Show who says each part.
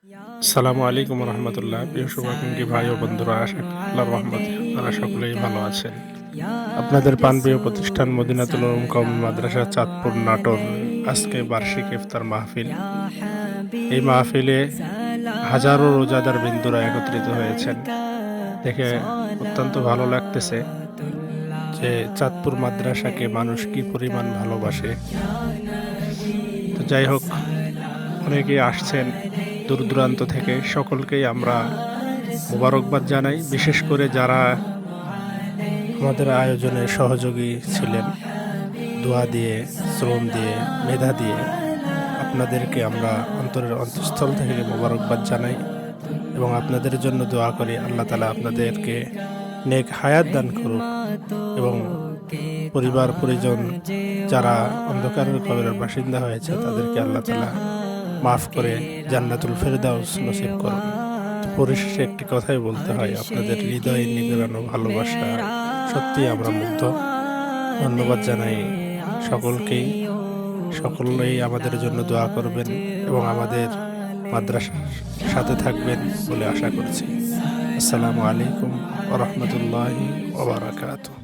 Speaker 1: আসসালামু আলাইকুম রহমতুল্লাহ। প্রিয় শুভাকাঙ্ক্ষী ভাই ও বন্ধুরা, আশা করি আল্লাহর রহমতে আপনারা সকলেই ভালো আছেন। আপনাদের প্রাণপ্রিয় প্রতিষ্ঠান মদিনাতুল উলুম কওমি মাদ্রাসা চাঁদপুর নাটোর আজকে বার্ষিক ইফতার মাহফিল। এই মাহফিলে হাজারো রোজাদার বিন্দুরা একত্রিত হয়েছেন। দেখে অত্যন্ত ভালো লাগতেছে যে চাঁদপুর মাদ্রাসাকে মানুষ কি পরিমাণ ভালোবাসে। তো যাই হোক, অনেকেই আসছেন দূর দূরান্ত থেকে, সকলকেই আমরা মোবারকবাদ জানাই। বিশেষ করে যারা আমাদের আয়োজনে সহযোগী ছিলেন, দোয়া দিয়ে, শ্রম দিয়ে, মেধা দিয়ে, আপনাদেরকে আমরা অন্তরের অন্তঃস্থল থেকে মোবারকবাদ জানাই এবং আপনাদের জন্য দোয়া করি আল্লাহ তাআলা আপনাদেরকে নেক হায়াত দান করুক এবং পরিবার পরিজন যারা অন্ধকারের কবরের বাসিন্দা হয়েছে তাদেরকে আল্লাহ তাআলা মাফ করে জান্নাতুল ফেরদাউস নসিব করুন। পরিশেষে একটি কথাই বলতে হয়, আপনাদের হৃদয়ে নিগড়ানো ভালোবাসা সত্যি আমরা মুগ্ধ। ধন্যবাদ জানাই সকলকেই। সকলেই আমাদের জন্য দোয়া করবেন এবং আমাদের মাদ্রাসার সাথে থাকবেন বলে আশা করছি। আসসালামু আলাইকুম ওয়া রাহমাতুল্লাহি ওয়া বারাকাতুহু।